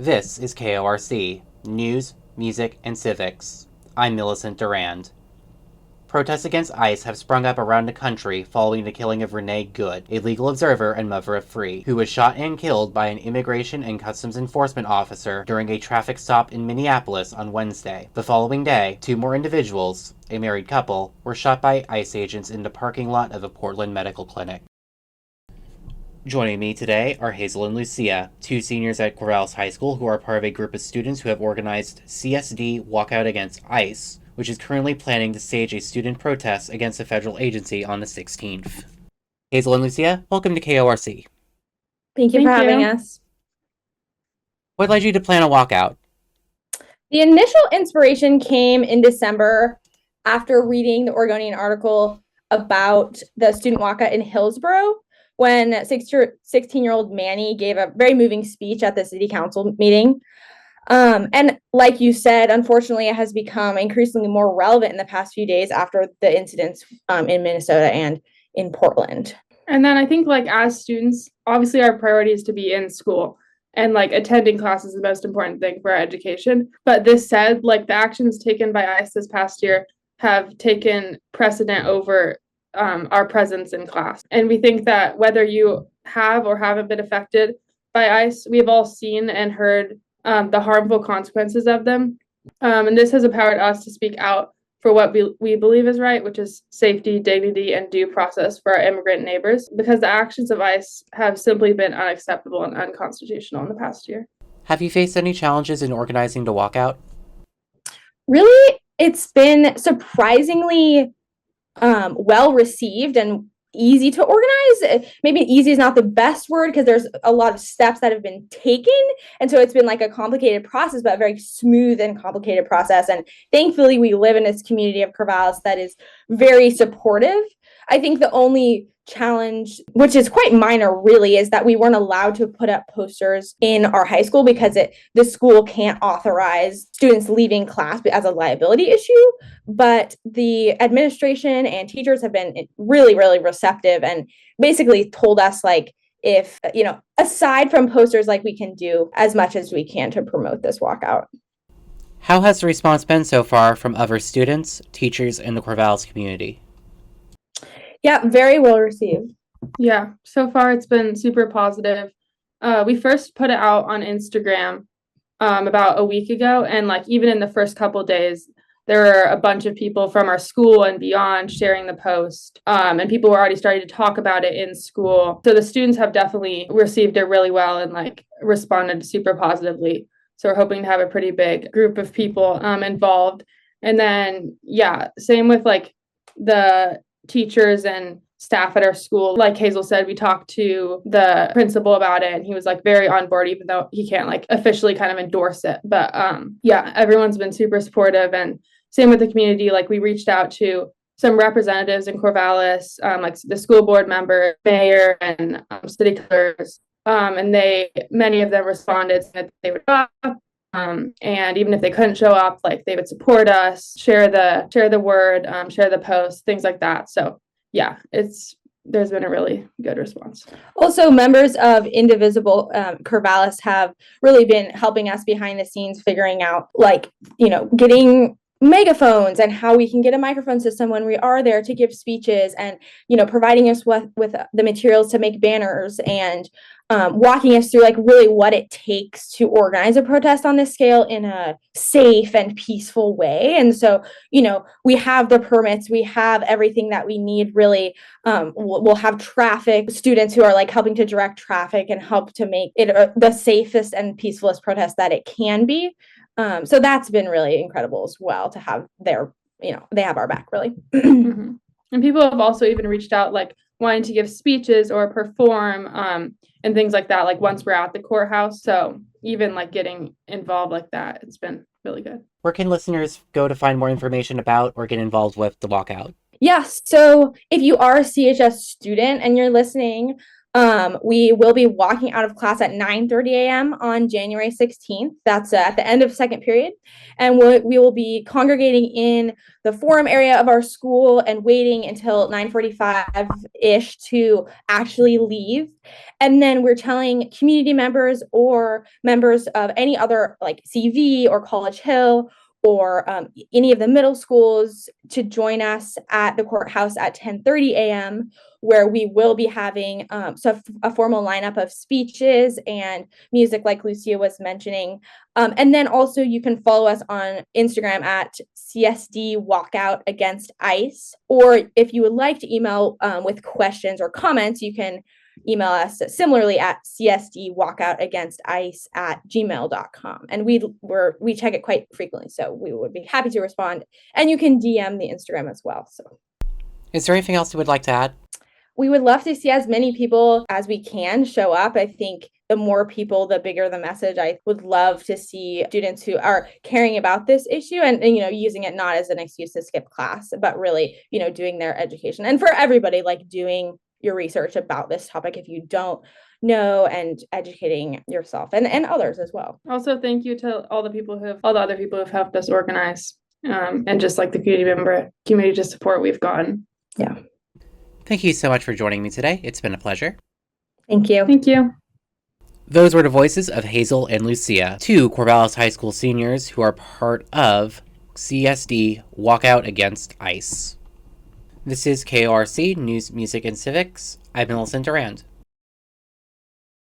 This is KORC, News, Music, and Civics. I'm Millicent Durand. Protests against ICE have sprung up around the country following the killing of Renee Good, a legal observer and mother of three, who was shot and killed by an Immigration and Customs Enforcement officer during a traffic stop in Minneapolis on Wednesday. The following day, two more individuals, a married couple, were shot by ICE agents in the parking lot of a Portland medical clinic. Joining me today are Hazel and Lucia, two seniors at Corvallis High School who are part of a group of students who have organized CSD Walkout Against ICE, which is currently planning to stage a student protest against a federal agency on the 16th. Hazel and Lucia, welcome to KORC. Thank you for having us. What led you to plan a walkout? The initial inspiration came in December after reading the Oregonian article about the student walkout in Hillsborough, when 16-year-old Manny gave a very moving speech at the city council meeting. And like you said, unfortunately, it has become increasingly more relevant in the past few days after the incidents in Minnesota and in Portland. And then I think, as students, obviously our priority is to be in school, and attending class is the most important thing for our education. But this said, the actions taken by ICE this past year have taken precedent over our presence in class. And we think that whether you have or haven't been affected by ICE, we have all seen and heard the harmful consequences of them. And this has empowered us to speak out for what we believe is right, which is safety, dignity, and due process for our immigrant neighbors, because the actions of ICE have simply been unacceptable and unconstitutional in the past year. Have you faced any challenges in organizing the walkout? Really, it's been surprisingly well received and easy to organize. Maybe easy is not the best word because there's a lot of steps that have been taken. And so it's been a complicated process, but a very smooth and complicated process. And thankfully, we live in this community of Corvallis that is very supportive. I think the only challenge, which is quite minor really, is that we weren't allowed to put up posters in our high school because the school can't authorize students leaving class as a liability issue. But the administration and teachers have been really, really receptive and basically told us if, aside from posters, we can do as much as we can to promote this walkout. How has the response been so far from other students, teachers, and the Corvallis community? Yeah, very well received. Yeah, so far it's been super positive. We first put it out on Instagram about a week ago, and even in the first couple days, there were a bunch of people from our school and beyond sharing the post, and people were already starting to talk about it in school. So the students have definitely received it really well and responded super positively. So we're hoping to have a pretty big group of people involved. And then, yeah, same with the teachers and staff at our school. Like Hazel said, we talked to the principal about it and he was very on board, even though he can't officially kind of endorse it. But yeah, everyone's been super supportive, and same with the community. We reached out to some representatives in Corvallis, the school board member, mayor, and city clerks. And many of them responded that they would show up. And even if they couldn't show up, they would support us, share the word, share the post, things like that. So yeah, there's been a really good response. Also, members of Indivisible Corvallis have really been helping us behind the scenes, figuring out getting megaphones and how we can get a microphone system when we are there to give speeches, and providing us with the materials to make banners, and walking us through really what it takes to organize a protest on this scale in a safe and peaceful way. And so we have the permits, we have everything that we need really. We'll have traffic students who are helping to direct traffic and help to make it the safest and peacefulest protest that it can be. So that's been really incredible as well to have they have our back really. Mm-hmm. And people have also even reached out wanting to give speeches or perform and things like that, once we're at the courthouse. So even getting involved like that, it's been really good. Where can listeners go to find more information about or get involved with the walkout? Yeah, so if you are a CHS student and you're listening, We will be walking out of class at 9:30 a.m. on January 16th. That's at the end of second period. And we will be congregating in the forum area of our school and waiting until 9:45-ish to actually leave. And then we're telling community members or members of any other like CV or College Hill or any of the middle schools to join us at the courthouse at 10:30 a.m., where we will be having a formal lineup of speeches and music like Lucia was mentioning. And then also you can follow us on Instagram at CSD Walkout Against ICE. Or if you would like to email with questions or comments, you can email us similarly at csdwalkoutagainstice@gmail.com. And we check it quite frequently, so we would be happy to respond. And you can DM the Instagram as well. So, Is there anything else you would like to add? we would love to see as many people as we can show up. I think the more people, the bigger the message. I would love to see students who are caring about this issue and using it not as an excuse to skip class, but really, doing their education. And for everybody, like doing your research about this topic if you don't know, and educating yourself and others as well. Also, thank you to all the other people who've helped us organize, and just like the community support we've gotten. Yeah. Thank you so much for joining me today. It's been a pleasure. Thank you. Thank you. Those were the voices of Hazel and Lucia, two Corvallis High School seniors who are part of CSD Walkout Against ICE. This is KORC News, Music, and Civics. I'm Millicent Durand.